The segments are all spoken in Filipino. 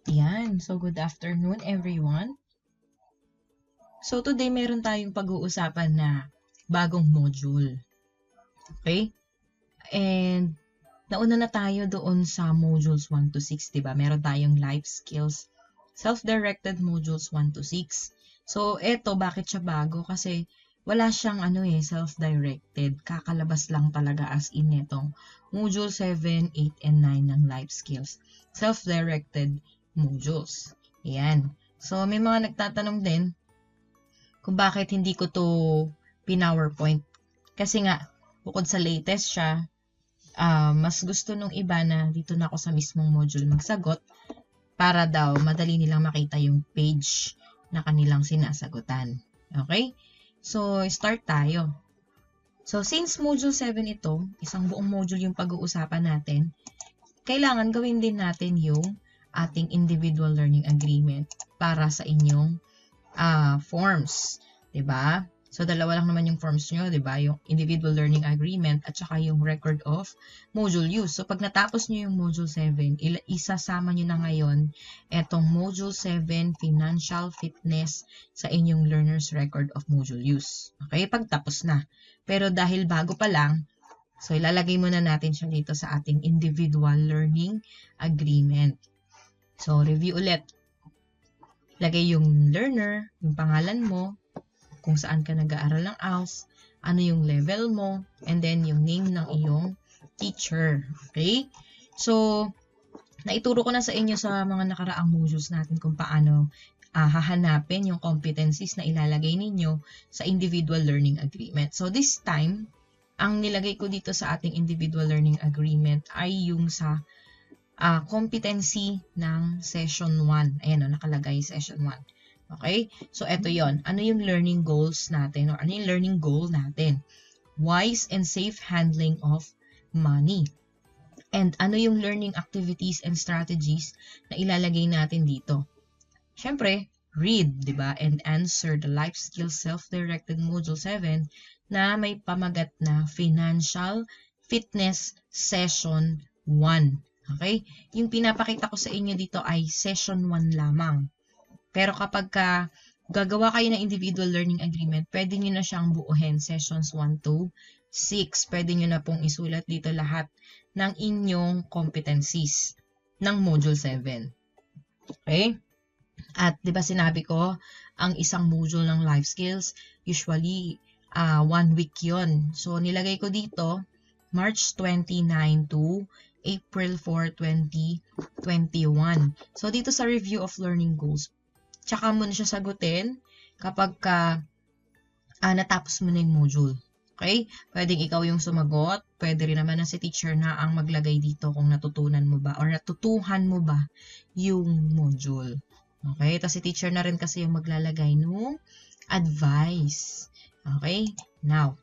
Yan. So, good afternoon, everyone. So, today meron tayong pag-uusapan na bagong module. Okay? And, nauna na tayo doon sa modules 1 to 6, diba? Meron tayong life skills, self-directed modules 1 to 6. So, eto, bakit siya bago? Kasi, wala siyang self-directed. Kakalabas lang talaga as in netong module 7, 8, and 9 ng life skills. Self-directed modules. Ayan. So, may mga nagtatanong din kung bakit hindi ko to pin-PowerPoint. Kasi nga, bukod sa latest siya, mas gusto nung iba na dito na ako sa mismong module magsagot para daw madali nilang makita yung page na kanilang sinasagutan. Okay? So, start tayo. So, since module 7 ito, isang buong module yung pag-uusapan natin, kailangan gawin din natin yung ating individual learning agreement para sa inyong forms. Diba? So, dalawa lang naman yung forms nyo, diba? Yung individual learning agreement at saka yung record of module use. So, pag natapos nyo yung module 7, isasama nyo na ngayon etong module 7 financial fitness sa inyong learner's record of module use. Okay? Pagtapos na. Pero dahil bago pa lang, so ilalagay muna natin siya dito sa ating individual learning agreement. So, review ulit. Lagay yung learner, yung pangalan mo, kung saan ka nag-aaral ng ALS, ano yung level mo, and then yung name ng iyong teacher. Okay? So, naituro ko na sa inyo sa mga nakaraang modules natin kung paano hahanapin yung competencies na ilalagay ninyo sa individual learning agreement. So, this time, ang nilagay ko dito sa ating individual learning agreement ay yung sa competency ng session 1. Ayan o, nakalagay session 1. Okay? So, eto yon. Ano yung learning goals natin? Or ano yung learning goal natin? Wise and safe handling of money. And ano yung learning activities and strategies na ilalagay natin dito? Siyempre, read, di ba? And answer the life skills self-directed module 7 na may pamagat na financial fitness session 1. Okay? Yung pinapakita ko sa inyo dito ay session 1 lamang. Pero kapag gagawa kayo ng individual learning agreement, pwede nyo na siyang buuhin sessions 1 to 6. Pwede nyo na pong isulat dito lahat ng inyong competencies ng module 7. Okay? At di ba sinabi ko, ang isang module ng life skills, usually 1 week yon. So, nilagay ko dito, March 29 to April 4, 2021. So, dito sa review of learning goals, tsaka mo na siya sagutin kapag natapos mo na yung module. Okay? Pwedeng ikaw yung sumagot. Pwede rin naman na si teacher na ang maglagay dito kung natutunan mo ba or natutuhan mo ba yung module. Okay? Tapos si teacher na rin kasi yung maglalagay ng advice. Okay? Now,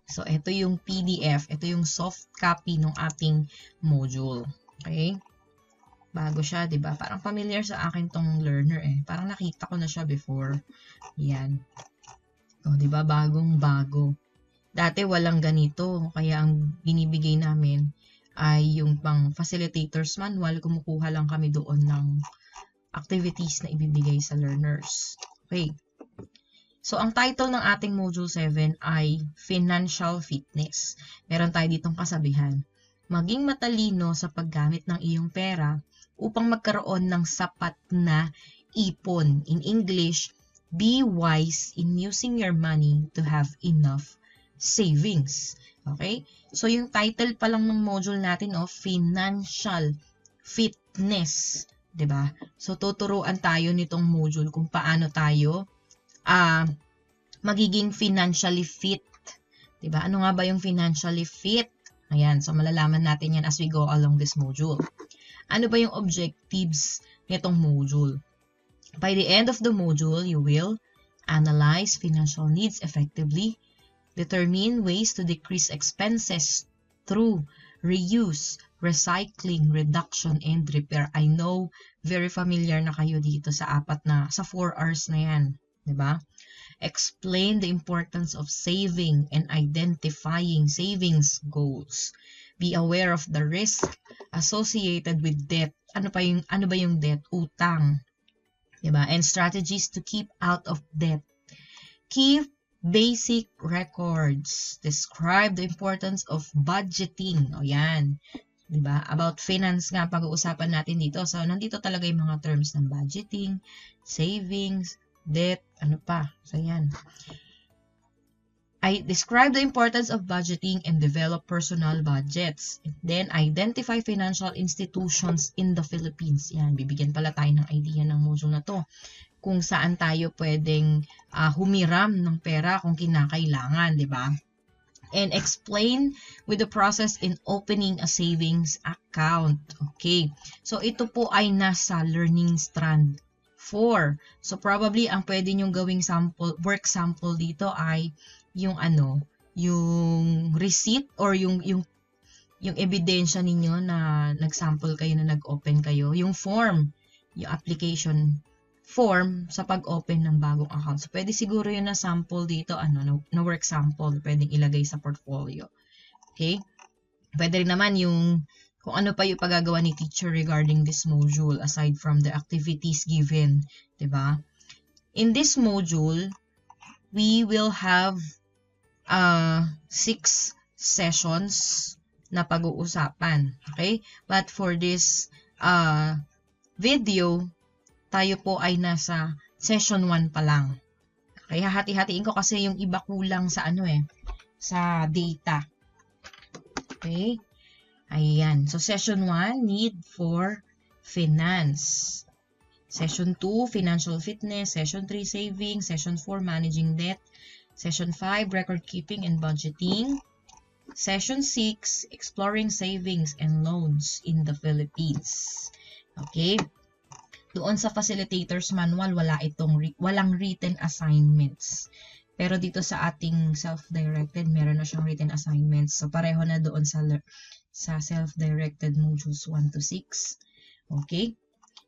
so ito yung PDF. Ito yung soft copy ng ating module. Okay? Bago siya, di ba? Parang familiar sa akin tong learner eh. Parang nakita ko na siya before. Yan. O, di ba? Bagong-bago. Dati walang ganito. Kaya ang binibigay namin ay yung pang facilitators manual. Kumukuha lang kami doon ng activities na ibibigay sa learners. Okay. So, ang title ng ating module 7 ay Financial Fitness. Meron tayo ditong kasabihan. Maging matalino sa paggamit ng iyong pera upang magkaroon ng sapat na ipon. In English, be wise in using your money to have enough savings. Okay? So, yung title pa lang ng module natin, Financial Fitness. Diba? So, tuturuan tayo nitong module kung paano tayo magiging financially fit. Diba? Ano nga ba yung financially fit? Ayan, so malalaman natin yan as we go along this module. Ano ba yung objectives nitong module? By the end of the module, you will analyze financial needs effectively, determine ways to decrease expenses through reuse, recycling, reduction, and repair. I know, very familiar na kayo dito sa 4 hours na yan. Diba? Explain the importance of saving and identifying savings goals. Be aware of the risk associated with debt. Ano ba yung debt? Utang. Diba? And strategies to keep out of debt. Keep basic records. Describe the importance of budgeting. O yan. Diba? About finance nga pag-uusapan natin dito. So, nandito talaga yung mga terms ng budgeting, savings, debt, ano pa. So, yan. I describe the importance of budgeting and develop personal budgets. And then, identify financial institutions in the Philippines. Yan, bibigyan pala tayo ng idea ng module na to. Kung saan tayo pwedeng humiram ng pera kung kinakailangan, di ba? And explain with the process in opening a savings account. Okay. So, ito po ay nasa learning strand 4. So, probably, ang pwede nyong gawing work sample dito ay yung yung receipt or yung ebidensya ninyo na nag-sample kayo, na nag-open kayo, yung form, yung application form sa pag-open ng bagong account. So, pwede siguro yun na sample dito, na work sample, pwedeng ilagay sa portfolio. Okay? Pwede rin naman yung kung ano pa yung pagagawa ni teacher regarding this module aside from the activities given, diba? In this module, we will have 6 sessions na pag-uusapan. Okay? But for this video, tayo po ay nasa session 1 pa lang. Okay? Hahati-hatiin ko kasi yung iba kulang sa sa data. Okay? Ayan. So, session 1, need for finance. Session 2, financial fitness. Session 3, saving. Session 4, managing debt. Session 5, record keeping and budgeting. Session 6, exploring savings and loans in the Philippines. Okay? Doon sa facilitator's manual, walang written assignments. Pero dito sa ating self-directed, meron na siyang written assignments. So, pareho na doon sa self-directed modules 1 to 6. Okay?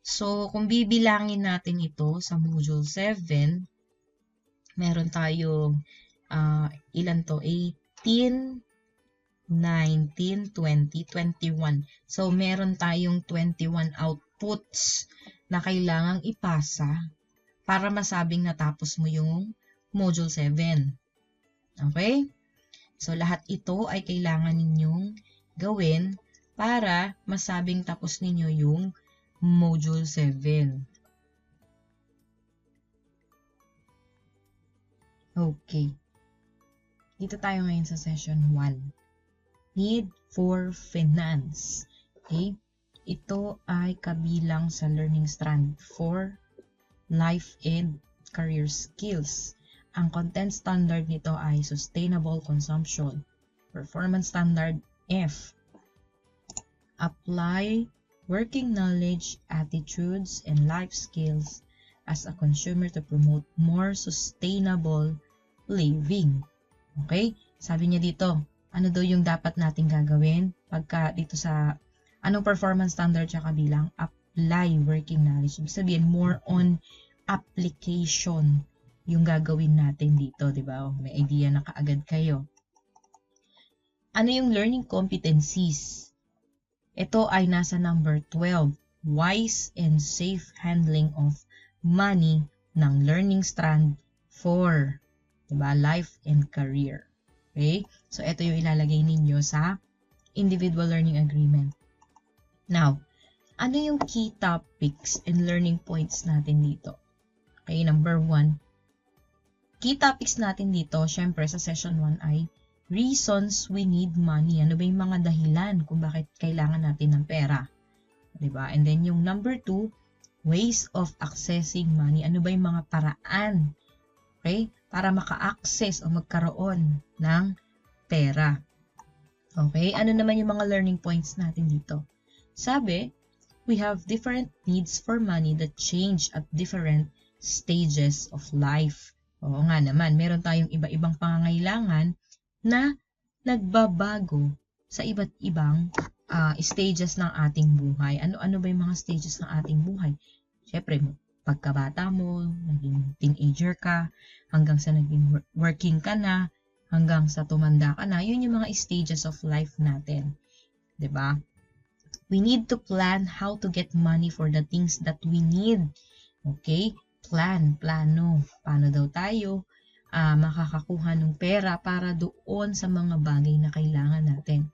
So, kung bibilangin natin ito sa module 7, meron tayong ilan to? 18, 19, 20, 21. So, meron tayong 21 outputs na kailangang ipasa para masabing natapos mo yung module 7. Okay? So, lahat ito ay kailangan ninyong gawin para masabing tapos ninyo yung module 7. Okay. Dito tayo ngayon sa session 1. Need for finance. Okay? Ito ay kabilang sa learning strand for life and career skills. Ang content standard nito ay sustainable consumption. Performance standard F. Apply working knowledge, attitudes, and life skills as a consumer to promote more sustainable living. Okay? Sabi niya dito, ano daw yung dapat nating gagawin pagka dito sa anong performance standard siya kabilang? Apply working knowledge. Ibig sabihin, more on application yung gagawin natin dito, di ba? May idea na kaagad kayo. Ano yung learning competencies? Ito ay nasa number 12. Wise and safe handling of money ng learning strand 4. Diba? Life and career. Okay? So, ito yung ilalagay ninyo sa individual learning agreement. Now, ano yung key topics and learning points natin dito? Okay, number 1. Key topics natin dito, syempre sa session 1 ay reasons we need money. Ano ba yung mga dahilan kung bakit kailangan natin ng pera? Diba? And then yung number 2, ways of accessing money. Ano ba yung mga paraan? Okay? Para maka-access o magkaroon ng pera. Okay? Ano naman yung mga learning points natin dito? Sabi, we have different needs for money that change at different stages of life. Oo nga naman, meron tayong iba-ibang pangangailangan na nagbabago sa iba't ibang stages ng ating buhay. Ano ba yung mga stages ng ating buhay? Siyempre, pagkabata mo, naging teenager ka, hanggang sa naging working ka na, hanggang sa tumanda ka na, yun yung mga stages of life natin. 'Di ba? We need to plan how to get money for the things that we need. Okay? Plano. Paano daw tayo makakakuha ng pera para doon sa mga bagay na kailangan natin.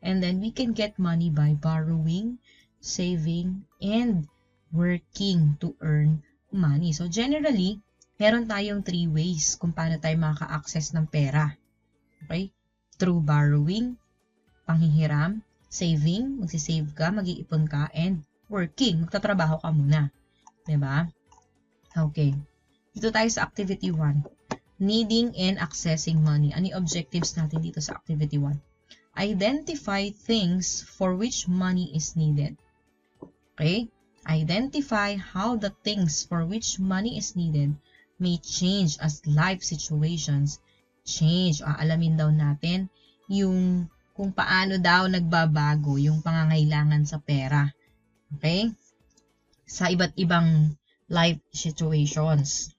And then we can get money by borrowing, saving, and working to earn money. So generally, meron tayong 3 ways kung paano tayo makaka-access ng pera. Okay? Through borrowing, panghihiram, saving, magsisave ka, mag-iipon ka, and working, magtatrabaho ka muna. 'Di ba? Okay. Dito tayo sa activity 1. Needing and accessing money. Ano yung objectives natin dito sa activity 1? Identify things for which money is needed. Okay? Identify how the things for which money is needed may change as life situations change. Alamin daw natin yung kung paano daw nagbabago yung pangangailangan sa pera. Okay? Sa iba't ibang life situations.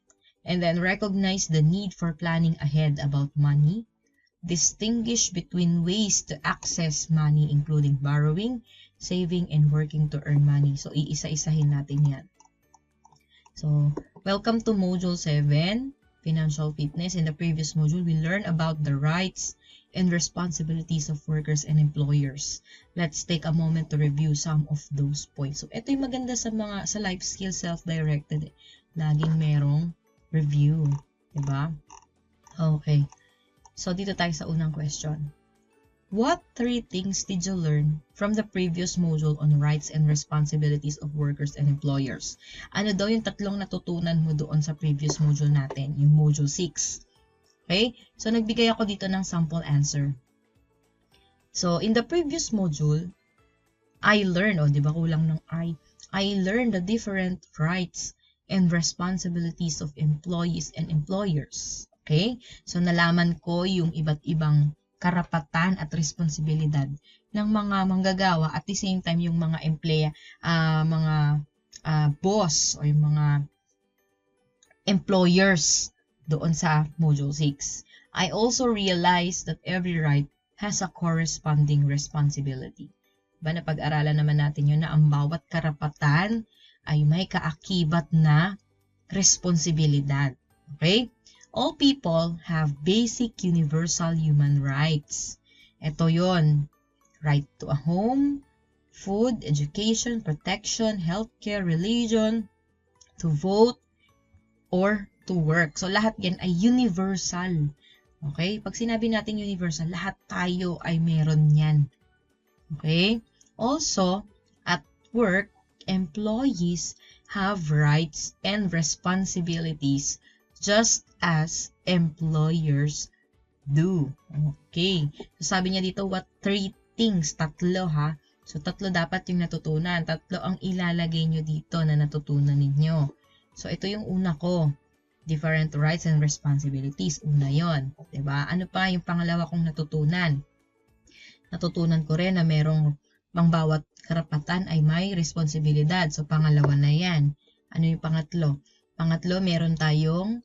And then recognize the need for planning ahead about money. Distinguish between ways to access money including borrowing, saving, and working to earn money. So, iisa-isahin natin yan. So, welcome to Module 7, Financial Fitness. In the previous module, we learned about the rights and responsibilities of workers and employers. Let's take a moment to review some of those points. So, ito yung maganda sa life skills self-directed. Laging merong review. Diba? Okay. So, dito tayo sa unang question. What 3 things did you learn from the previous module on rights and responsibilities of workers and employers? Ano daw yung 3 natutunan mo doon sa previous module natin, yung module 6? Okay? So, nagbigay ako dito ng sample answer. So, in the previous module, I learned, di ba kulang ng I learned the different rights and responsibilities of employees and employers. Okay? So, nalaman ko yung iba't ibang karapatan at responsibilidad ng mga manggagawa at the same time yung mga boss o yung mga employers doon sa Module 6. I also realized that every right has a corresponding responsibility. Diba, napag-aralan naman natin yun na ang bawat karapatan ay may kaakibat na responsibilidad. Okay? All people have basic universal human rights. Ito yon. Right to a home, food, education, protection, healthcare, religion, to vote, or to work. So, lahat yan ay universal. Okay? Pag sinabi natin universal, lahat tayo ay meron yan. Okay? Also, at work, employees have rights and responsibilities just as employers do. Okay. So, sabi niya dito, what 3 things? 3 ha. So, 3 dapat yung natutunan. 3 ang ilalagay nyo dito na natutunan ninyo. So, ito yung una ko. Different rights and responsibilities. Una yon. Diba? Ano pa yung pangalawa kong natutunan? Natutunan ko rin na merong bawat karapatan ay may responsibilidad. So, pangalawa na yan. Ano yung pangatlo? Pangatlo, meron tayong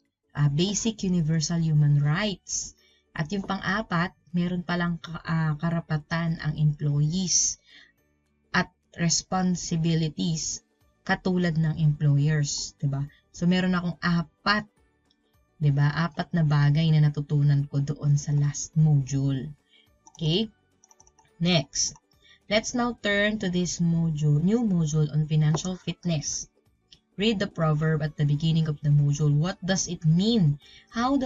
basic universal human rights. At yung pang-apat, meron palang karapatan ang employees at responsibilities katulad ng employers, 'di ba? So meron akong 4, 'di ba? 4 na bagay na natutunan ko doon sa last module. Okay? Next. Let's now turn to this new module on financial fitness. Read the proverb at the beginning of the module. What does it mean? How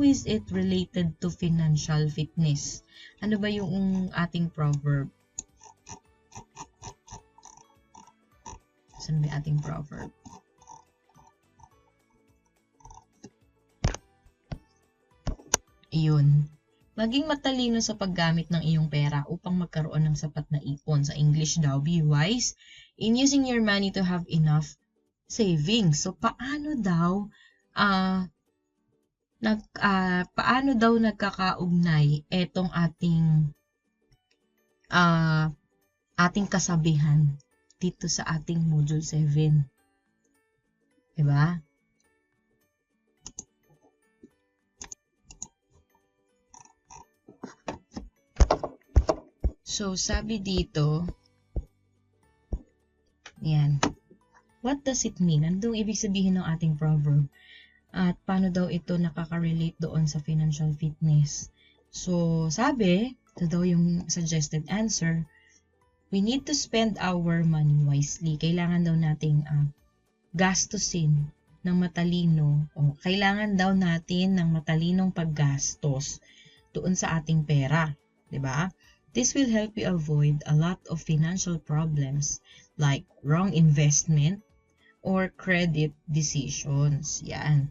is it related to financial fitness? Ano ba yung ating proverb? Saan ba ating proverb? Iyon. Maging matalino sa paggamit ng iyong pera upang magkaroon ng sapat na ipon. Sa English daw, be wise in using your money to have enough savings. So, paano daw nagkakaugnay etong ating kasabihan dito sa ating Module 7? Diba? So, sabi dito, yan. What does it mean? Ano ibig sabihin ng ating proverb? At paano daw ito nakaka-relate doon sa financial fitness? So, sabi, ito daw yung suggested answer, we need to spend our money wisely. Kailangan daw nating gastusin ng matalino. O, kailangan daw natin ng matalinong paggastos doon sa ating pera. Diba? This will help you avoid a lot of financial problems like wrong investment or credit decisions. Yan.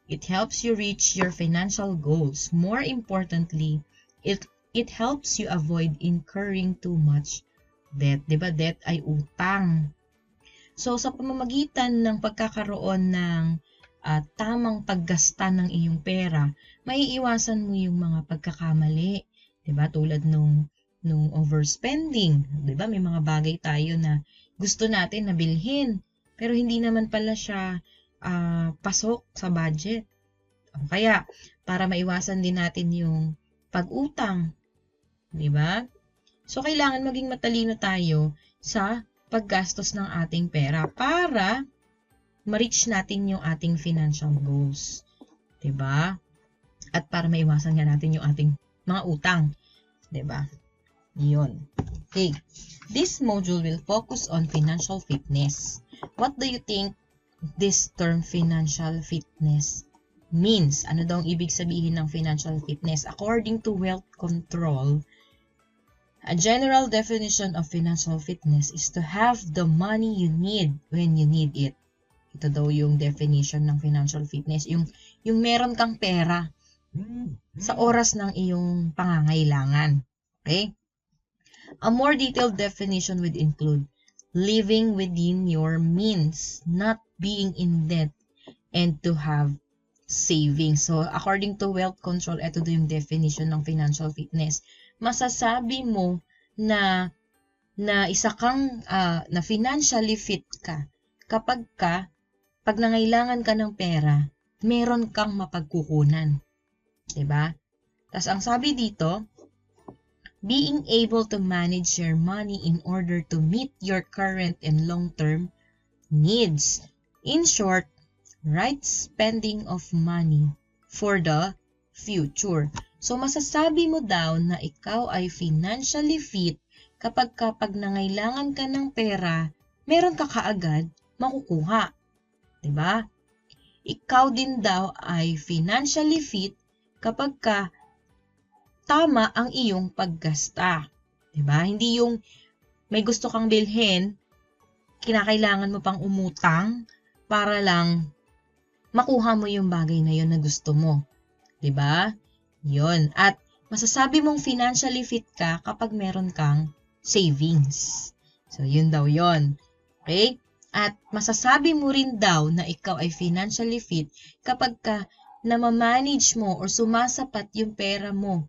It helps you reach your financial goals. More importantly, it helps you avoid incurring too much debt. Diba? Debt ay utang. So, sa pamamagitan ng pagkakaroon ng tamang paggasta ng iyong pera, maiiwasan mo yung mga pagkakamali. Diba? Tulad nung overspending. Diba? May mga bagay tayo na gusto natin na bilhin, pero hindi naman pala siya pasok sa budget. Kaya, para maiwasan din natin yung pag-utang. Diba? So, kailangan maging matalino tayo sa paggastos ng ating pera para ma-reach natin yung ating financial goals. Diba? At para maiwasan nga natin yung ating mga utang. Diba? Yun. Okay. This module will focus on financial fitness. What do you think this term financial fitness means? Ano daw ang ibig sabihin ng financial fitness? According to Wealth Control, a general definition of financial fitness is to have the money you need when you need it. Ito daw yung definition ng financial fitness. Yung meron kang pera sa oras ng iyong pangangailangan. Okay? A more detailed definition would include living within your means, not being in debt, and to have savings. So, according to Wealth Control, ito daw yung definition ng financial fitness. Masasabi mo na isa kang na financially fit ka kapag pag nangailangan ka ng pera, meron kang mapagkukunan. Diba? Tas ang sabi dito, being able to manage your money in order to meet your current and long-term needs. In short, right spending of money for the future. So, masasabi mo daw na ikaw ay financially fit kapag nangailangan ka ng pera, meron ka kaagad makukuha. Diba? Ikaw din daw ay financially fit kapag tama ang iyong paggasta. Diba? Hindi yung may gusto kang bilhin, kinakailangan mo pang umutang para lang makuha mo yung bagay na yun na gusto mo. Diba? Yun. At masasabi mong financially fit ka kapag meron kang savings. So, yun daw yun. Okay? At masasabi mo rin daw na ikaw ay financially fit kapag na-manage mo or sumasapat yung pera mo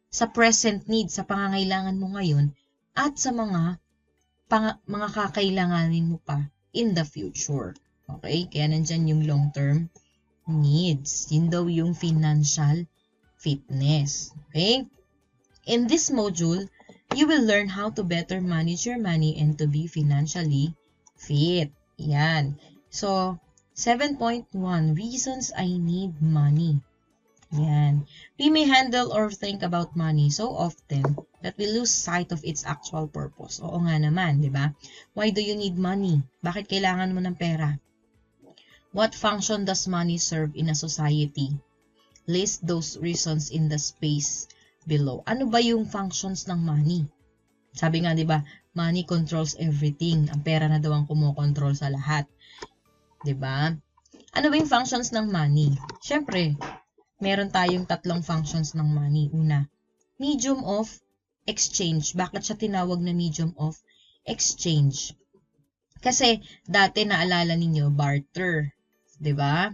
sa present need, sa pangangailangan mo ngayon, at sa mga kakailanganin mo pa in the future. Okay? Kaya nandyan yung long-term needs. Yun daw yung financial fitness. Okay? In this module, you will learn how to better manage your money and to be financially fit. Yan. So, 7.1, reasons I need money. Yan. We may handle or think about money so often that we lose sight of its actual purpose. Oo nga naman, di ba? Why do you need money? Bakit kailangan mo ng pera? What function does money serve in a society? List those reasons in the space below. Ano ba yung functions ng money? Sabi nga, di ba, money controls everything. Ang pera na daw ang kumokontrol sa lahat. Di ba? Ano ba yung functions ng money? Siyempre, meron tayong tatlong functions ng money. Una, medium of exchange. Bakit siya tinawag na medium of exchange? Kasi dati naalala ninyo, barter. 'Di ba?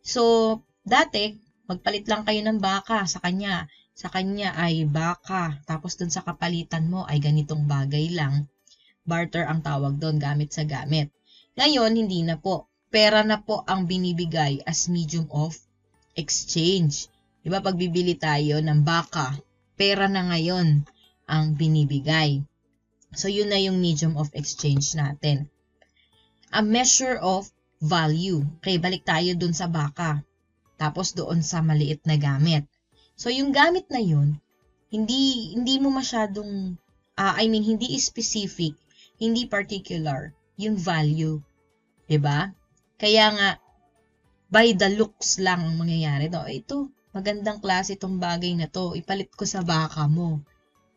So, dati, magpalit lang kayo ng baka sa kanya. Sa kanya ay baka. Tapos dun sa kapalitan mo ay ganitong bagay lang. Barter ang tawag doon, gamit sa gamit. Ngayon, hindi na po. Pera na po ang binibigay as medium of exchange. Diba, pag bibili tayo ng baka, pera na ngayon ang binibigay. So, yun na yung medium of exchange natin. A measure of value. Okay, balik tayo dun sa baka. Tapos doon sa maliit na gamit. So, yung gamit na yun, hindi mo masyadong, hindi specific, hindi particular yung value. Diba? Kaya nga, by the looks lang ang mangyayari. Ito, magandang klase itong bagay na to. Ipalit ko sa baka mo.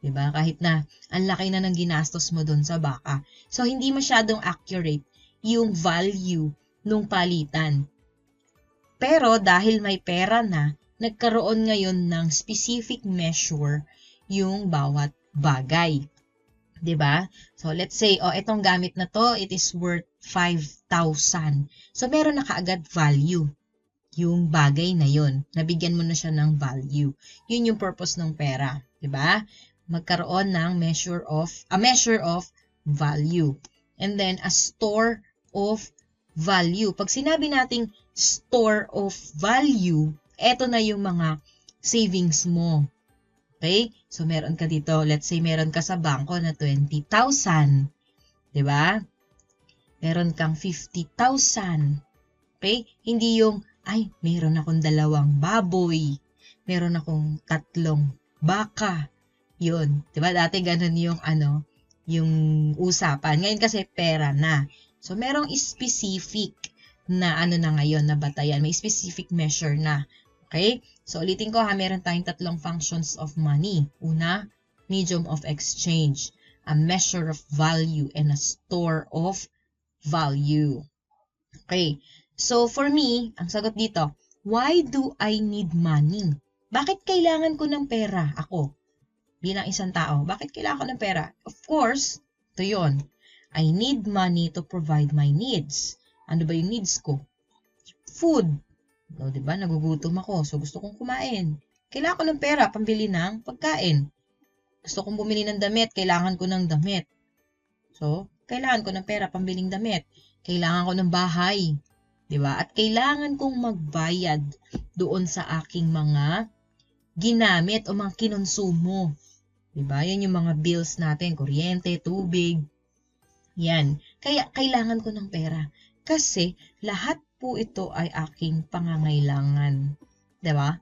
Diba? Kahit na ang laki na ng ginastos mo doon sa baka. So, hindi masyadong accurate yung value nung palitan. Pero dahil may pera na, nagkaroon ngayon ng specific measure yung bawat bagay. 'Di ba? So, let's say, itong gamit na to, it is worth 5,000. So, meron na kaagad value yung bagay na yun. Nabigyan mo na siya ng value. Yun yung purpose ng pera. 'Di ba? Magkaroon ng a measure of value. And then, a store of value. Pag sinabi nating store of value, eto na yung mga savings mo. Okay? So, meron ka dito, let's say meron ka sa bangko na 20,000. Diba? Meron kang 50,000. Okay? Hindi yung, meron akong 2 baboy. Meron akong 3 baka. Yun. Diba? Dati ganun yung, yung usapan. Ngayon kasi pera na. So, merong specific na na ngayon na batayan. May specific measure na. Okay? So, ulitin ko meron tayong 3 functions of money. Una, medium of exchange, a measure of value, and a store of value. Okay? So, for me, ang sagot dito, why do I need money? Bakit kailangan ko ng pera? Ako, bilang isang tao, bakit kailangan ko ng pera? Of course, ito yun. I need money to provide my needs. Ano ba yung needs ko? Food. O, diba? Nagugutom ako. So, gusto kong kumain. Kailangan ko ng pera, pambili ng pagkain. Gusto kong bumili ng damit, kailangan ko ng damit. So, kailangan ko ng pera, pambiling damit. Kailangan ko ng bahay. Diba? At kailangan kong magbayad doon sa aking mga ginamit o mga kinonsumo. Diba? Yan yung mga bills natin, kuryente, tubig. Yan. Kaya kailangan ko ng pera. Kasi lahat po ito ay aking pangangailangan. Diba?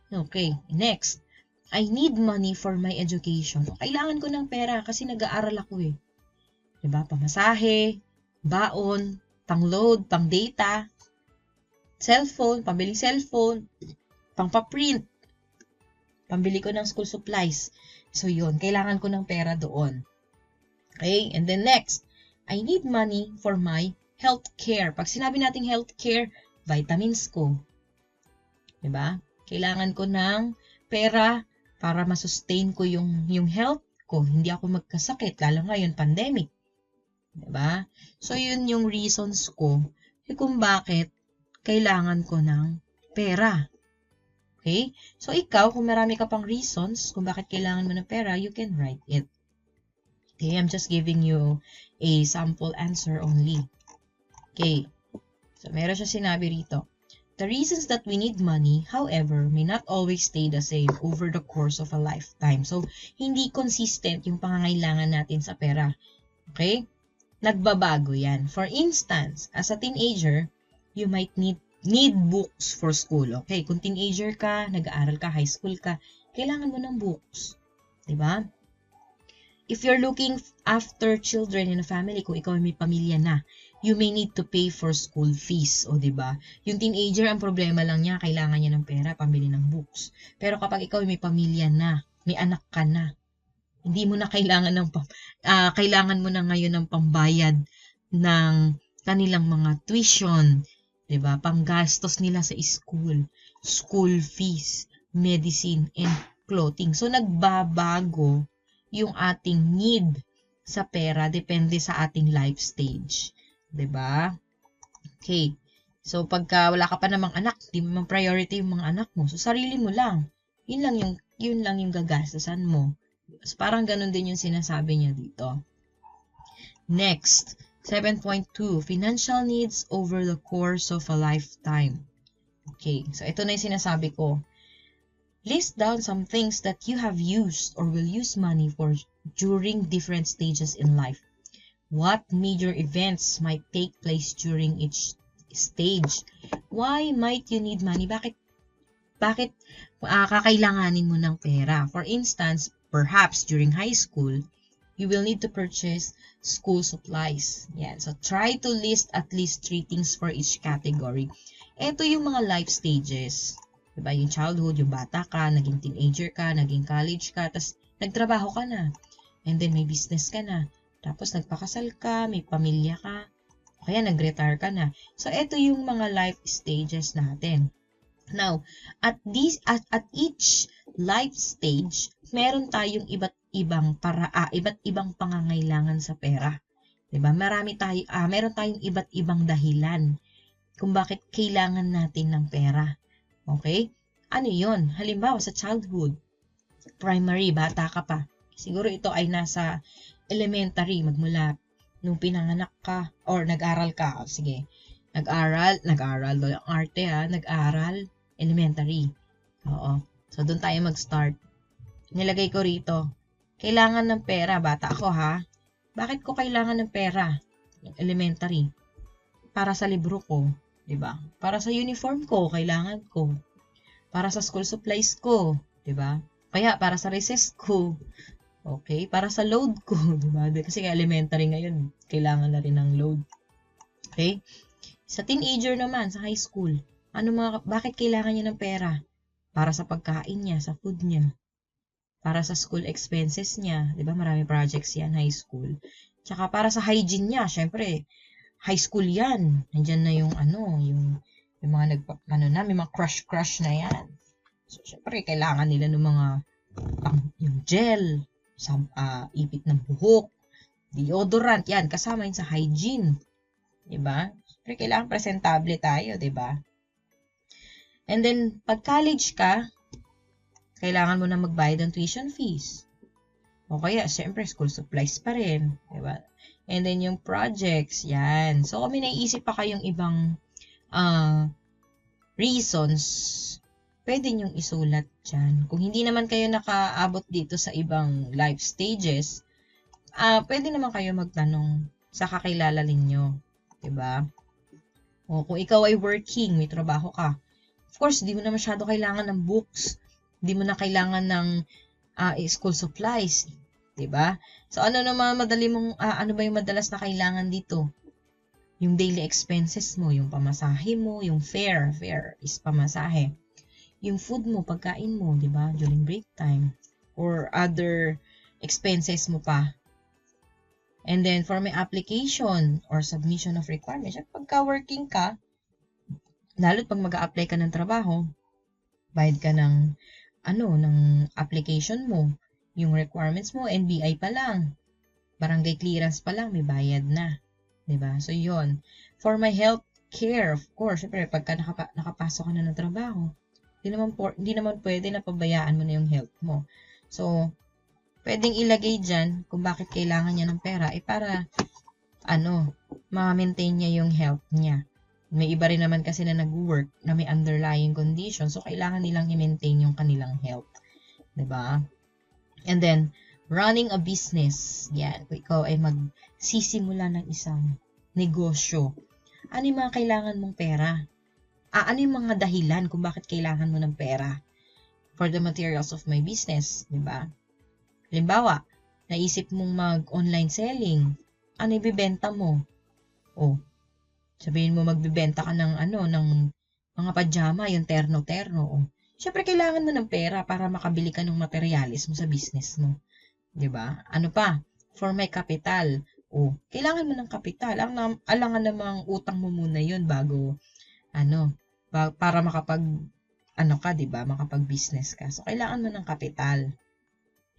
Okay. Next. I need money for my education. Kailangan ko ng pera kasi nag-aaral ako eh. Diba? Pamasahe, baon, pang-load, pang-data, cellphone, pambiling cellphone, pang-paprint, pambili ko ng school supplies. So yun, kailangan ko ng pera doon. Okay? And then next, I need money for my healthcare. Pag sinabi nating healthcare, vitamins ko. Diba? Kailangan ko ng pera para masustain ko yung health ko. Hindi ako magkasakit, lalo ngayon, pandemic. Diba? So, yun yung reasons ko kung bakit kailangan ko ng pera. Okay? So, ikaw, kung marami ka pang reasons kung bakit kailangan mo ng pera, you can write it. Okay? I'm just giving you a sample answer only. Okay. So, meron siya sinabi rito. The reasons that we need money, however, may not always stay the same over the course of a lifetime. So, hindi consistent yung pangangailangan natin sa pera. Okay? Nagbabago yan. For instance, as a teenager, you might need books for school. Okay? Kung teenager ka, nag-aaral ka, high school ka, kailangan mo ng books. Diba? If you're looking after children in a family, kung ikaw may pamilya na, you may need to pay for school fees. O, diba? Yung teenager, ang problema lang niya, kailangan niya ng pera, pambili ng books. Pero kapag ikaw may pamilya na, may anak ka na, hindi mo na kailangan kailangan mo na ngayon ng pambayad ng kanilang mga tuition, diba? Panggastos nila sa school fees, medicine, and clothing. So, nagbabago yung ating need sa pera depende sa ating life stage. Diba? Okay. So, pagka wala ka pa namang anak, di mo priority yung mga anak mo. So, sarili mo lang. Yun lang yung gagastasan mo. So, parang ganun din yung sinasabi niya dito. Next, 7.2, financial needs over the course of a lifetime. Okay. So, ito na yung sinasabi ko. List down some things that you have used or will use money for during different stages in life. What major events might take place during each stage? Why might you need money? Bakit kakailanganin mo ng pera? For instance, perhaps during high school, you will need to purchase school supplies. Yan. So, try to list at least 3 things for each category. Ito yung mga life stages. Diba? Yung childhood, yung bata ka, naging teenager ka, naging college ka, tapos nagtrabaho ka na. And then may business ka na. Tapos nagpakasal ka, may pamilya ka, kaya nag-retire ka na. So, ito yung mga life stages natin. Now, at each life stage, meron tayong iba't ibang pangangailangan sa pera. 'Di ba? Meron tayong iba't ibang dahilan kung bakit kailangan natin ng pera. Okay? Ano 'yon? Halimbawa sa childhood, primary, bata ka pa. Siguro ito ay nasa elementary, magmula nung pinanganak ka or nag-aral ka. Sige. Nag-aral, ang arte nag-aral, elementary. Oo. So, doon tayo mag-start. Nilagay ko rito, kailangan ng pera, bata ako Bakit ko kailangan ng pera? Elementary. Para sa libro ko, 'di ba? Para sa uniform ko, kailangan ko. Para sa school supplies ko, 'di ba? Kaya para sa recess ko. Okay? Para sa load ko, 'di ba? Kasi elementary ngayon, kailangan na rin ng load. Okay? Sa teenager naman, sa high school, bakit kailangan niya ng pera? Para sa pagkain niya, sa food niya. Para sa school expenses niya, 'di ba? Marami projects 'yan, high school. Tsaka para sa hygiene niya, syempre, high school 'yan. Nandiyan na yung yung mga may mga crush na 'yan. So, syempre, kailangan nila ng mga yung gel, ipit ng buhok, deodorant, 'yan, kasama yun sa hygiene. 'Di ba? Syempre, kailangan presentable tayo, 'di ba? And then, pag college ka, kailangan mo na magbayad ng tuition fees. O kaya, syempre, school supplies pa rin. Diba? And then, yung projects, yan. So, kung may naiisip pa kayong ibang reasons, pwede nyong isulat dyan. Kung hindi naman kayo nakaabot dito sa ibang life stages, pwede naman kayo magtanong sa kakilala ninyo. Diba? O kung ikaw ay working, may trabaho ka, of course, di mo na masyado kailangan ng books. Di mo na kailangan ng school supplies. Diba? So, ano ba yung madalas na kailangan dito? Yung daily expenses mo, yung pamasahe mo, yung fare is pamasahe. Yung food mo, pagkain mo, diba? During break time. Or other expenses mo pa. And then, for my application or submission of requirements, at pagka working ka, lalo't pag mag-a-apply ka ng trabaho, bayad ka ng application mo, yung requirements mo, NBI pa lang, barangay clearance pa lang, may bayad na. 'Di ba? So, yon. For my health care, of course, syempre, pagka nakapasok ka na ng trabaho, hindi naman pwede na pabayaan mo na yung health mo. So, pwedeng ilagay dyan kung bakit kailangan niya ng pera, para, ma-maintain niya yung health niya. May iba rin naman kasi na nag-work na may underlying condition, so kailangan nilang i-maintain yung kanilang health. 'Di ba? And then, running a business. Yan. Kung ikaw ay magsisimula ng isang negosyo, ano yung mga kailangan mong pera? Ano yung mga dahilan kung bakit kailangan mo ng pera? For the materials of my business, 'di ba? Halimbawa, naisip mong mag-online selling. Ano ibibenta mo? Sabihin mo magbibenta ka ng mga pajama, yung terno-terno. Siyempre, kailangan mo ng pera para makabili ka ng materialis mo sa business mo. 'Di ba? Ano pa? For my capital. Kailangan mo ng kapital. Alangan namang utang mo muna yun bago, para ka, 'di ba? Makapag-business ka. So, kailangan mo ng kapital.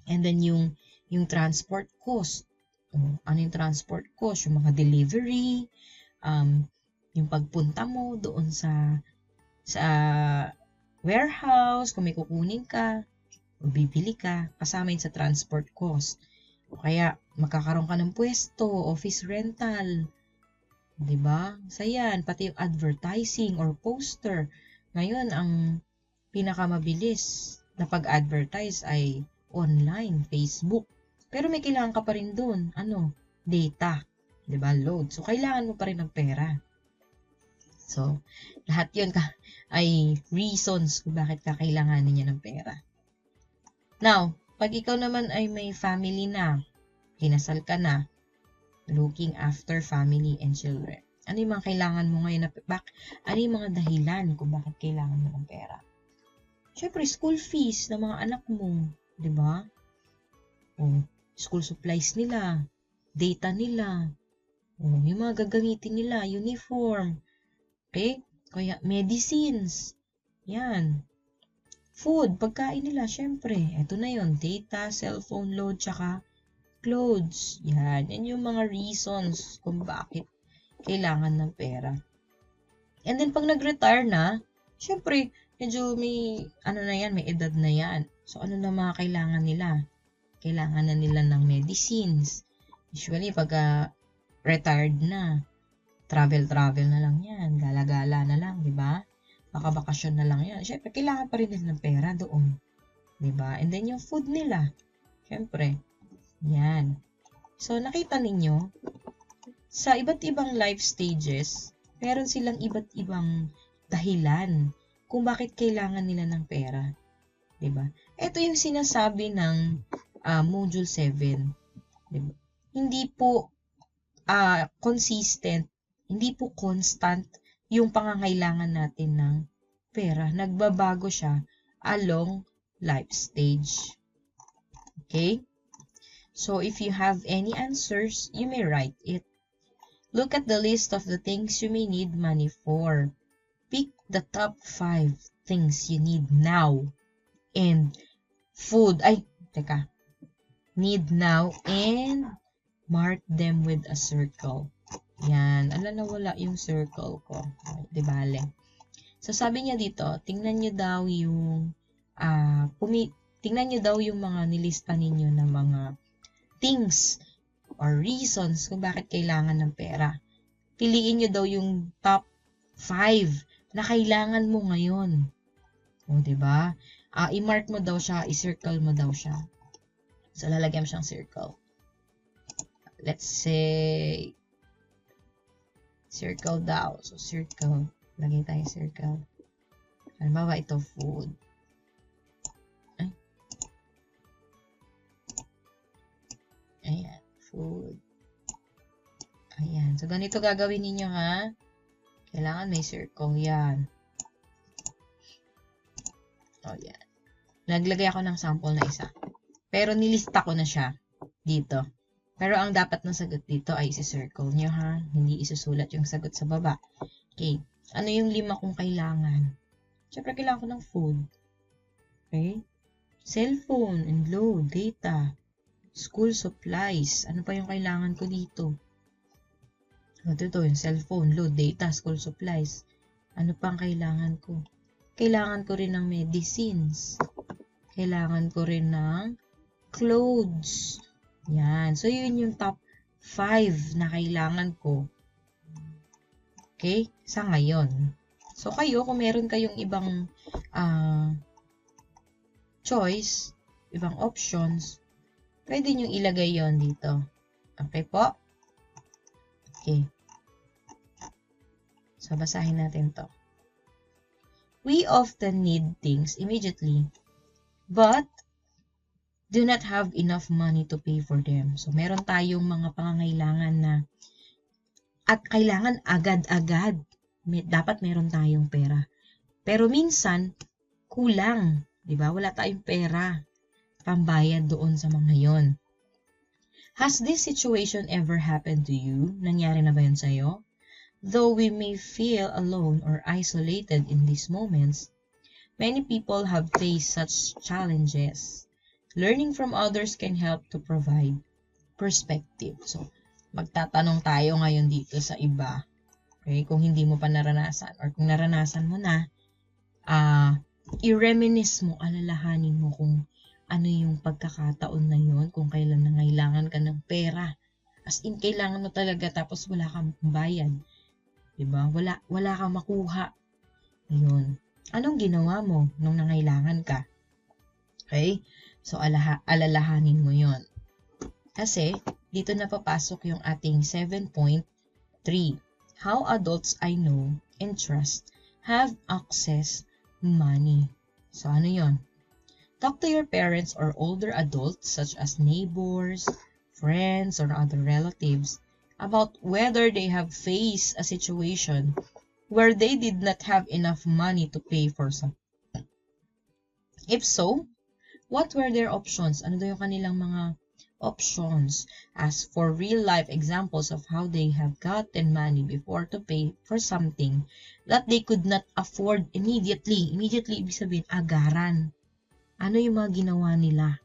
And then, yung transport cost. Ano yung transport cost? Yung mga delivery, yung pagpunta mo doon sa warehouse, kung may kukunin ka, o bibili ka, kasama yun sa transport cost. O kaya, magkakaroon ka ng pwesto, office rental, diba? Sa yan, pati yung advertising or poster. Ngayon, ang pinakamabilis, na pag-advertise ay online, Facebook. Pero may kailangan ka pa rin dun. Ano? Data. 'Di ba? Load. So, kailangan mo pa rin ng pera. So, lahat yun ay reasons kung bakit ka kailanganin niya ng pera. Now, pag ikaw naman ay may family na, kinasal ka na, looking after family and children, ano yung mga kailangan mo ngayon ano yung mga dahilan kung bakit kailangan mo ng pera? Siyempre, school fees ng mga anak mo, di ba? O, school supplies nila, data nila, o, yung mga gagamitin nila, uniform, okay? Kaya, medicines, yan. Food, pagkain nila, syempre. Ito na yon, data, cellphone load, tsaka clothes. Yan yung mga reasons kung bakit kailangan ng pera. And then, pag nag-retire na, syempre, medyo may, may edad na yan. So, ano na mga kailangan nila? Kailangan na nila ng medicines. Usually, pag retired na, travel na lang yan. Gala-gala na lang, di ba? Baka bakasyon na lang yan. Syempre, kailangan pa rin nila ng pera doon. di ba? And then, yung food nila. Syempre, yan. So, nakita ninyo, sa iba't ibang life stages, meron silang iba't ibang dahilan kung bakit kailangan nila ng pera. Diba? Ito yung sinasabi ng Module 7. Diba? Hindi po consistent, hindi po constant yung pangangailangan natin ng pera. Nagbabago siya along life stage. Okay? So, if you have any answers, you may write it. Look at the list of the things you may need money for. Pick the top 5 things you need now. And food. Need now and mark them with a circle. Yan. Ala, nawala yung circle ko. Di bale. So, sabi niya dito, tingnan niyo daw yung mga nilista ninyo na mga things or reasons kung bakit kailangan ng pera. Piliin nyo daw yung top 5 na kailangan mo ngayon. O, diba? I-mark mo daw siya, i-circle mo daw siya. So, lalagyan mo siyang circle. Let's say, circle daw. So, circle. Lagay tayo circle. Halimbawa, ito, food. Ayan, food. Ayan. So, ganito gagawin ninyo, ha? Kailangan may circle. Yan. O, yan. Naglagay ako ng sample na isa. Pero nilista ko na siya dito. Pero ang dapat na sagot dito ay isi-circle nyo, ha? Hindi isusulat yung sagot sa baba. Okay. Ano yung 5 kong kailangan? Siyempre, kailangan ko ng food. Okay? Cellphone and load, data, school supplies. Ano pa yung kailangan ko dito? Ito yung cellphone, load, data, school supplies. Ano pang kailangan ko? Kailangan ko rin ng medicines. Kailangan ko rin ng clothes. Yan. So, yun yung top 5 na kailangan ko. Okay? Sa ngayon. So, kayo, kung meron kayong ibang choice, ibang options, pwede nyo ilagay yon dito. Okay po? Okay. So, basahin natin to. We often need things immediately, but do not have enough money to pay for them. So, meron tayong mga pangangailangan na at kailangan agad-agad. Dapat meron tayong pera. Pero minsan, kulang. Diba? Wala tayong pera pambayad doon sa mga yon. Has this situation ever happened to you? Nangyari na ba yun sa'yo? Though we may feel alone or isolated in these moments, many people have faced such challenges. Learning from others can help to provide perspective. So, magtatanong tayo ngayon dito sa iba. Okay? Kung hindi mo pa naranasan or kung naranasan mo na, i-reminisce mo, alalahanin mo kung ano yung pagkakataon na yun, kung kailan nangailangan ka ng pera. As in, kailangan mo talaga tapos wala kang bayad. Diba? Wala kang makuha. Yun. Anong ginawa mo nung nangailangan ka? Okay? So, alalahanin mo yon. Kasi, dito na papasok yung ating 7.3. How adults I know and trust have access money. So, ano yon? Talk to your parents or older adults such as neighbors, friends, or other relatives about whether they have faced a situation where they did not have enough money to pay for something. If so, what were their options? Ano daw yung kanilang mga options? As for real-life examples of how they have gotten money before to pay for something that they could not afford immediately. Immediately, ibig sabihin, agaran. Ano yung mga ginawa nila?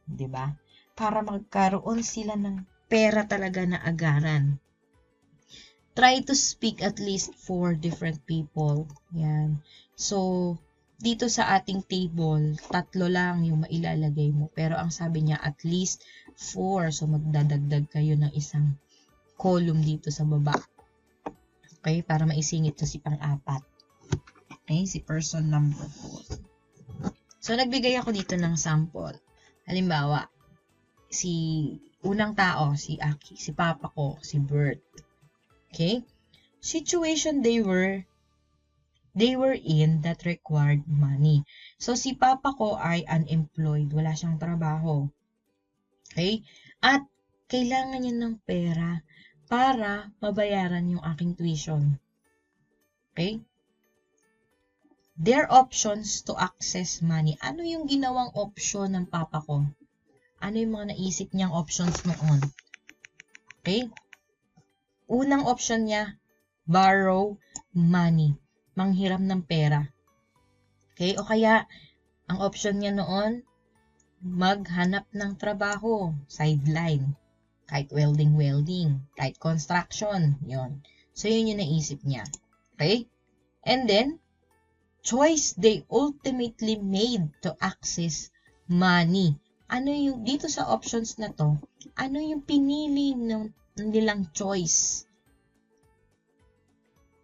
'Di ba? Para magkaroon sila ng pera talaga na agaran. Try to speak at least 4 different people. Yan. So, dito sa ating table, 3 lang yung mailalagay mo. Pero ang sabi niya, at least 4. So, magdadagdag kayo ng isang column dito sa baba. Okay? Para maisingit to si pang-4. Okay? Si person number 4. So, nagbigay ako dito ng sample. Halimbawa, si unang tao, si Aki, si papa ko, si Bert. Okay? Situation they were in that required money. So, si papa ko ay unemployed. Wala siyang trabaho. Okay? At kailangan niya ng pera para mabayaran yung aking tuition. Okay? Their options to access money. Ano yung ginawang option ng papa ko? Ano yung mga naisip niyang options noon? Okay? Unang option niya, borrow money. Manghiram ng pera. Okay? O kaya, ang option niya noon, maghanap ng trabaho. Sideline. Kahit welding, kahit construction. Yon. So, yun yung naisip niya. Okay? And then, choice they ultimately made to access money. Ano yung, dito sa options na to, ano yung pinili nilang choice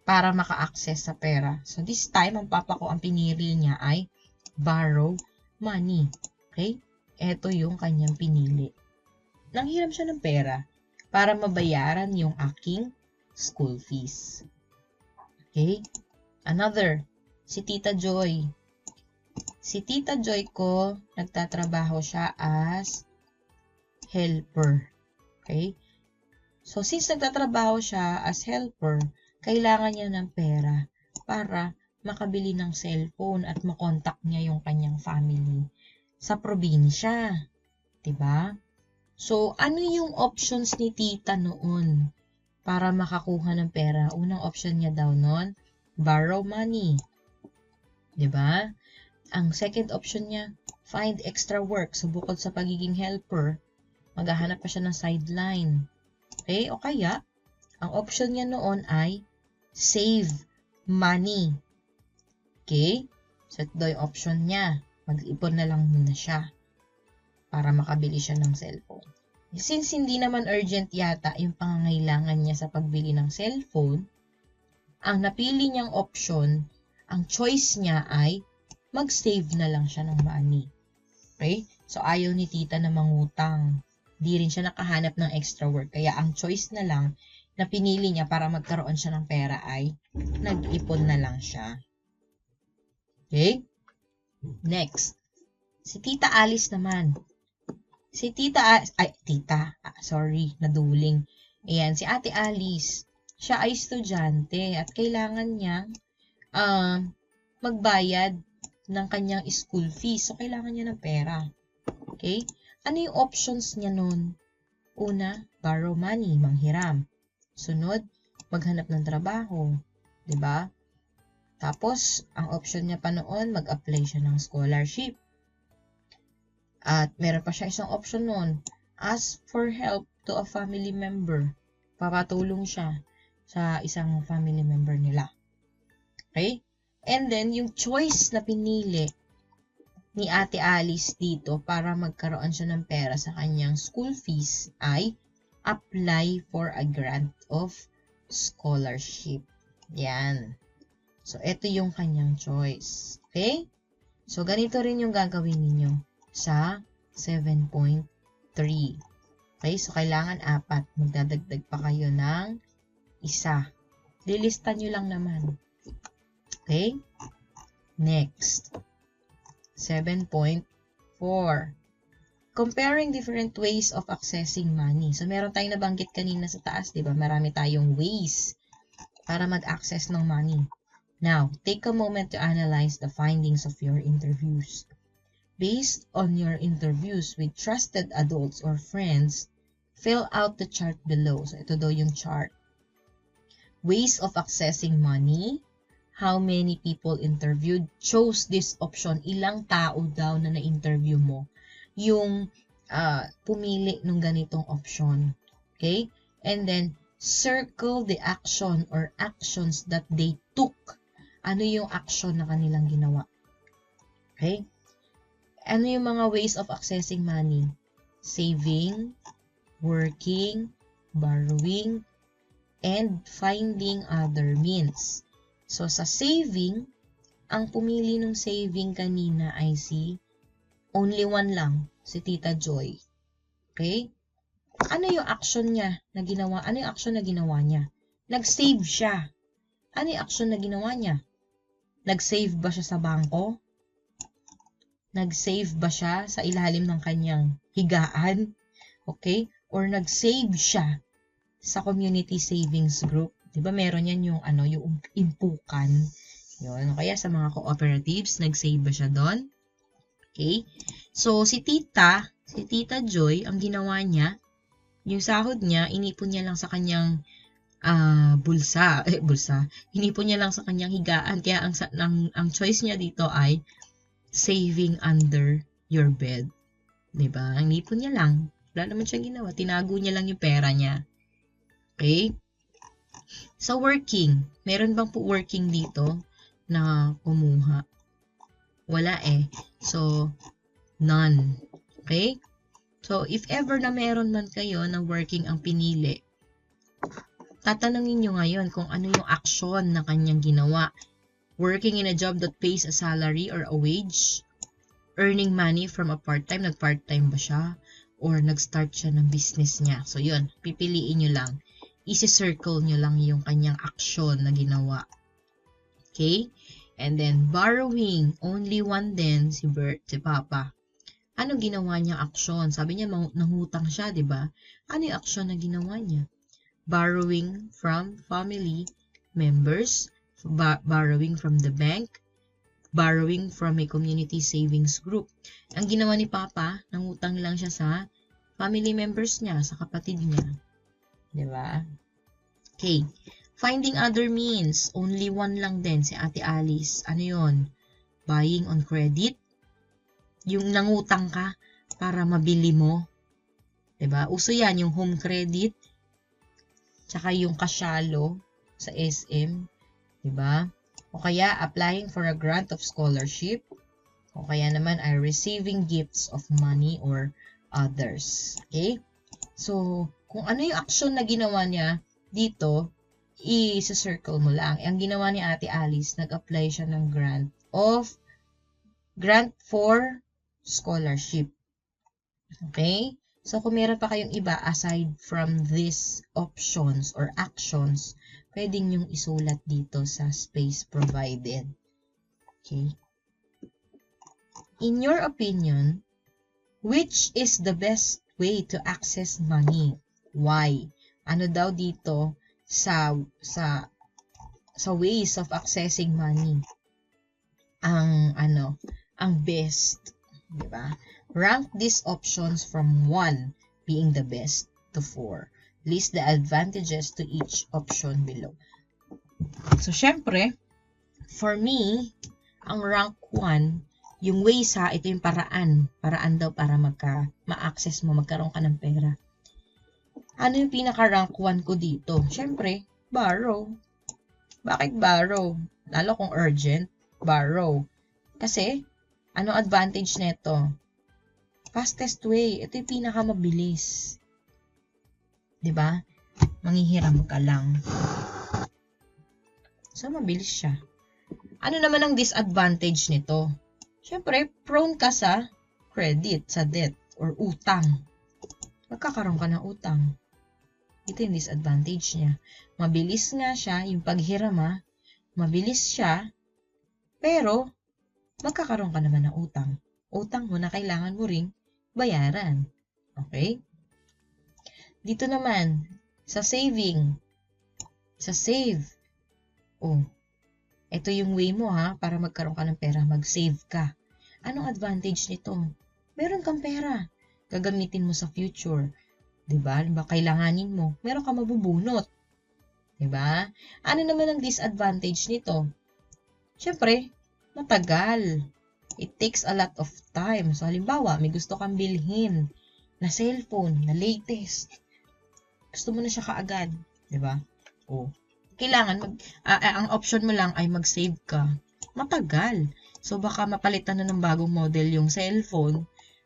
para maka-access sa pera? So, this time, ang papa ko, ang pinili niya ay borrow money. Okay? Ito yung kanyang pinili. Nanghiram siya ng pera para mabayaran yung aking school fees. Okay? Another, si Tita Joy. Si Tita Joy ko, nagtatrabaho siya as helper. Okay? So, since nagtatrabaho siya as helper, kailangan niya ng pera para makabili ng cellphone at makontak niya yung kanyang family sa probinsya. Diba? So, ano yung options ni Tita noon para makakuha ng pera? Unang option niya daw noon, borrow money. Diba? Ang second option niya, find extra work. So, bukod sa pagiging helper, maghahanap pa siya ng sideline. Okay? O kaya, ang option niya noon ay save money. Okay? So, ito yung option niya. Mag-ipon na lang muna siya para makabili siya ng cellphone. Since hindi naman urgent yata yung pangangailangan niya sa pagbili ng cellphone, ang napili niyang option, ang choice niya ay mag-save na lang siya ng money. Okay? So, ayaw ni tita na mangutang. Di rin siya nakahanap ng extra work. Kaya, ang choice na lang na pinili niya para magkaroon siya ng pera ay nag-ipon na lang siya. Okay? Next. Si Tita Alice naman. Si naduling. Ayan, si Ate Alice. Siya ay estudyante at kailangan niyang magbayad ng kanyang school fees. So, kailangan niya ng pera. Okay? Ano yung options niya nun? Una, borrow money, manghiram. Sunod, maghanap ng trabaho. Diba? Tapos, ang option niya pa noon, mag-apply siya ng scholarship. At meron pa siya isang option noon, ask for help to a family member. Papatulong siya sa isang family member nila. Okay? And then, yung choice na pinili ni Ate Alice dito para magkaroon siya ng pera sa kanyang school fees ay apply for a grant of scholarship. Yan. So, ito yung kanyang choice. Okay? So, ganito rin yung gagawin ninyo sa 7.3. Okay? So, kailangan 4. Magdadagdag pa kayo ng isa. Lilista nyo lang naman. Okay? Next. 7.4. Comparing different ways of accessing money. So, meron tayong nabanggit kanina sa taas, di ba? Marami tayong ways para mag-access ng money. Now, take a moment to analyze the findings of your interviews. Based on your interviews with trusted adults or friends, fill out the chart below. So, ito daw yung chart. Ways of accessing money. How many people interviewed chose this option? Ilang tao daw na na-interview mo yung pumili ng ganitong option. Okay? And then, circle the action or actions that they took. Ano yung action na kanilang ginawa? Okay? Ano yung mga ways of accessing money? Saving, working, borrowing, and finding other means. So, sa saving, ang pumili ng saving kanina ay only one lang, si Tita Joy. Okay? Ano yung action niya na ginawa? Ano yung action na ginawa niya? Nag-save siya. Ano yung action na ginawa niya? Nag-save ba siya sa bangko? Nag-save ba siya sa ilalim ng kanyang higaan? Okay? Or nag-save siya sa community savings group? Diba meron yan yung yung impukan. Yun. Kaya sa mga cooperatives, nag-save ba siya doon? Okay? So, si Tita Joy, ang ginawa niya, yung sahod niya, inipon niya lang sa kanyang bulsa. Inipon niya lang sa kanyang higaan. Kaya ang choice niya dito ay saving under your bed. Diba? Ang inipon niya lang. Wala naman siyang ginawa. Tinago niya lang yung pera niya. Okay? Sa working, meron bang po working dito na kumuha? Wala eh. So, none. Okay? So, if ever na meron man kayo na working ang pinili, tatanungin nyo ngayon kung ano yung action na kanyang ginawa. Working in a job that pays a salary or a wage? Earning money from a part-time? Nag-part-time ba siya? Or nag-start siya ng business niya? So, yun. Pipiliin nyo lang. Isi-circle nyo lang yung kanyang action na ginawa. Okay? And then, borrowing. Only one din, si Papa. Ano ginawa niya action? Sabi niya, nangutang siya, di ba? Ano yung action na ginawa niya? Borrowing from family members, borrowing from the bank, borrowing from a community savings group. Ang ginawa ni Papa, nangutang lang siya sa family members niya, sa kapatid niya. Diba? Okay. Finding other means. Only one lang din, si Ate Alice. Ano yun? Buying on credit. Yung nangutang ka para mabili mo. Diba? Uso yan, yung home credit. Tsaka yung kasyalo sa SM. Diba? O kaya, applying for a grant of scholarship. O kaya naman ay receiving gifts of money or others. Okay? So, kung ano yung action na ginawa niya dito, i-circle mo lang. Ang ginawa ni Ate Alice, nag-apply siya ng grant for scholarship. Okay? So, kung meron pa kayong iba aside from these options or actions, pwedeng yung isulat dito sa space provided. Okay? In your opinion, which is the best way to access money? Why? Ano daw dito sa ways of accessing money ang best, di ba? Rank these options from 1 being the best to 4. List the advantages to each option below. So, syempre, for me, ang rank 1, yung ways ito yung paraan. Paraan daw para ma-access mo, magkaroon ka ng pera. Ano yung pinaka-rank 1 ko dito? Syempre, borrow. Bakit borrow? Lalo kung urgent, borrow. Kasi, ano advantage nito? Fastest way. Ito yung pinakamabilis. Diba? Manghihiram ka lang. So, mabilis siya. Ano naman ang disadvantage nito? syempre, prone ka sa credit, sa debt, or utang. Magkakaroon ka ng utang. Ito yung disadvantage niya. Mabilis nga siya, yung paghirama, mabilis siya, pero magkakaroon ka naman ng utang. Utang mo na kailangan mo ring bayaran. Okay? Dito naman, sa saving, sa save. Oh, ito yung way mo para magkaroon ka ng pera, mag-save ka. Anong advantage nito? Meron kang pera. Gagamitin mo sa future. Diba? Kailanganin mo. Meron ka mabubunot. Diba? Ano naman ang disadvantage nito? Siyempre, matagal. It takes a lot of time. So, halimbawa, may gusto kang bilhin na cellphone, na latest. Gusto mo na siya kaagad. Diba? O, kailangan, ang option mo lang ay mag-save ka. Matagal. So, baka mapalitan na ng bagong model yung cellphone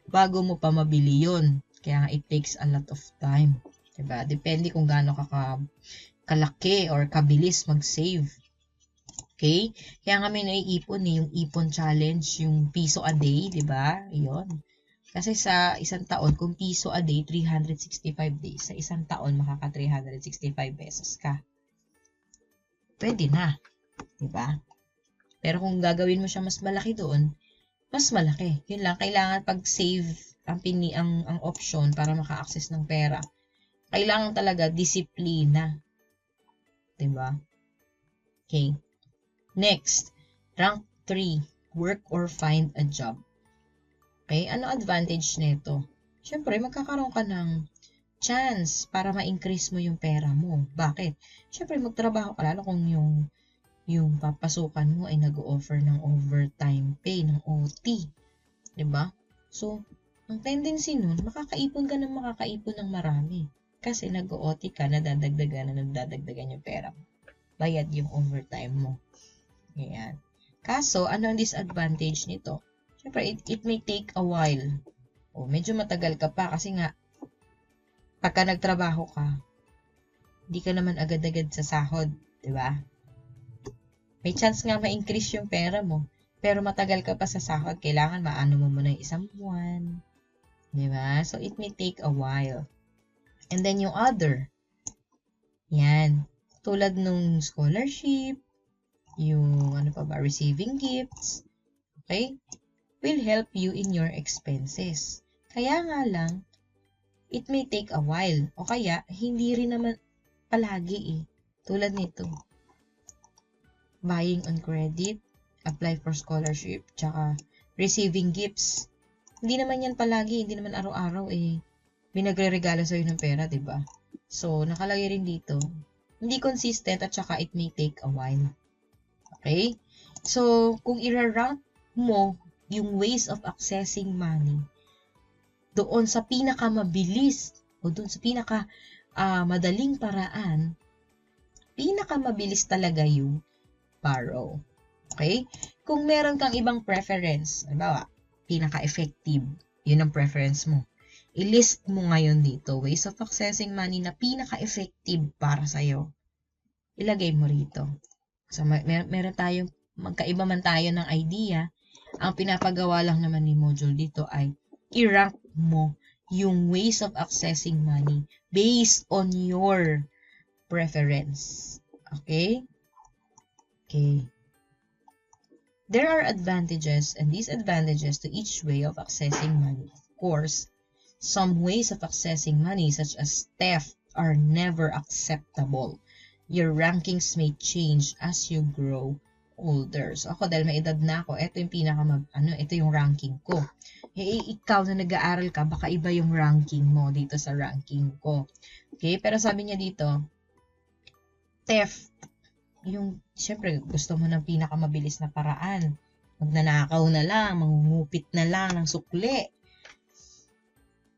bago mo pa mabili yun. Kaya it takes a lot of time. Diba? Depende kung gaano ka kalaki or kabilis mag-save. Okay? Kaya nga may naiipon yung ipon challenge, yung piso a day, diba? Yun. Kasi sa isang taon, kung piso a day, 365 days. Sa isang taon, makaka 365 pesos ka. Pwede na. Diba? Pero kung gagawin mo siya mas malaki doon, mas malaki. Yun lang, kailangan pag-save ang option para maka-access ng pera. Kailangan talaga disiplina. Diba? Okay. Next, rank 3, work or find a job. Okay, ano advantage nito? Siyempre, magkakaroon ka ng chance para ma-increase mo yung pera mo. Bakit? Siyempre, magtrabaho ka, lalo kung yung papasukan mo ay nag-o-offer ng overtime pay, ng OT. Diba? So, ang tendency nun, makakaipon ka ng marami. Kasi nag-o-OT ka, nadadagdagan yung pera mo. Bayad yung overtime mo. Ayan. Kaso, ano ang disadvantage nito? Siyempre, it may take a while. O, medyo matagal ka pa kasi nga, pagka nagtrabaho ka, hindi ka naman agad-agad sa sahod. Diba? May chance nga ma-increase yung pera mo. Pero matagal ka pa sa sahod, kailangan maano mo muna yung isang buwan. Diba? So, it may take a while. And then yung other. Yan. Tulad nung scholarship, yung receiving gifts. Okay? Will help you in your expenses. Kaya nga lang, it may take a while. O kaya, hindi rin naman palagi Tulad nito. Buying on credit, apply for scholarship, tsaka receiving gifts. Hindi naman yan palagi, hindi naman araw-araw binagre-regalo sa'yo ng pera, diba? So, nakalagay rin dito, hindi consistent at tsaka it may take a while. Okay? So, kung i-rank mo yung ways of accessing money doon sa pinakamabilis o doon sa madaling paraan, pinakamabilis talaga yung borrow. Okay? Kung meron kang ibang preference, halimbawa, pinaka-effective, yun ang preference mo. I-list mo ngayon dito, ways of accessing money na pinaka-effective para sa'yo. Ilagay mo rito. So, meron tayong, magkaiba man tayo ng idea, ang pinapagawa lang naman ni module dito ay i-rank mo yung ways of accessing money based on your preference. Okay? Okay. There are advantages and disadvantages to each way of accessing money. Of course, some ways of accessing money such as theft are never acceptable. Your rankings may change as you grow older. So ako dahil may edad na ako, ito yung ito yung ranking ko. Ikaw na nag-aaral ka, baka iba yung ranking mo dito sa ranking ko. Okay, pero sabi niya dito, theft, yung syempre gusto mo ng pinakamabilis na paraan. Magnanakaw na lang, mangungupit na lang ng sukli.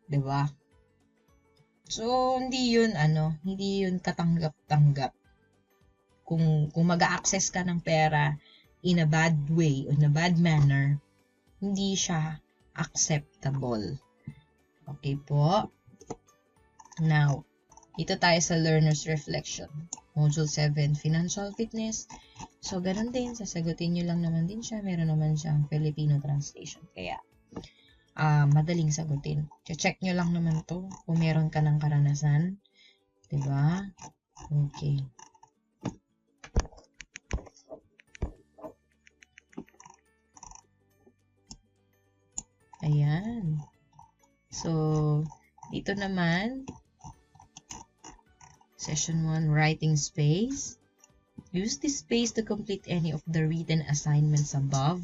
'Di ba? So hindi yun katanggap-tanggap. Kung mag-a-access ka ng pera in a bad way, in a bad manner, hindi siya acceptable. Okay po? Now, dito tayo sa learner's reflection. Module 7, Financial Fitness. So, ganun din, sasagutin nyo lang naman din siya. Meron naman siyang Filipino translation. Kaya, madaling sagutin. Check nyo lang naman to kung meron ka ng karanasan. Diba? Okay. Ayan. So, dito naman, Session 1, Writing Space. Use this space to complete any of the written assignments above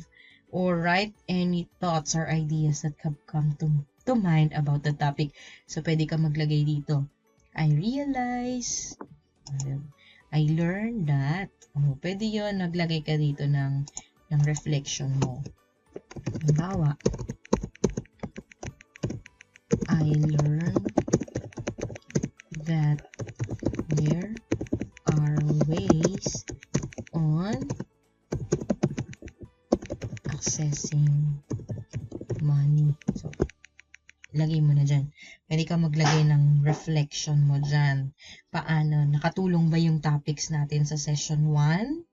or write any thoughts or ideas that have come to mind about the topic. So, pwede ka maglagay dito. I realize, I learned that. Pwede yun, naglagay ka dito ng reflection mo. Halimbawa, I learned that there are ways on accessing money. So, lagay mo na dyan. Pwede ka maglagay ng reflection mo dyan. Paano? Nakatulong ba yung topics natin sa session 1?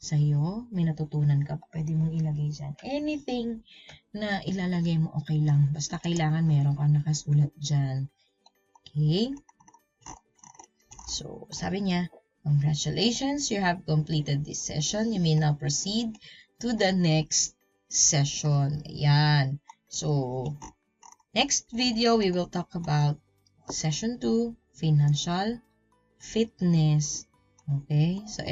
Sa'yo? May natutunan ka pa? Pwede mong ilagay dyan. Anything na ilalagay mo, okay lang. Basta kailangan meron kang nakasulat dyan. Okay? So, sabi niya, congratulations, you have completed this session. You may now proceed to the next session. Ayan. So, next video, we will talk about session 2, financial fitness. Okay? So,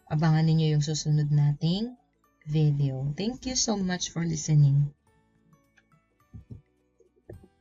abangan ninyo yung susunod nating video. Thank you so much for listening.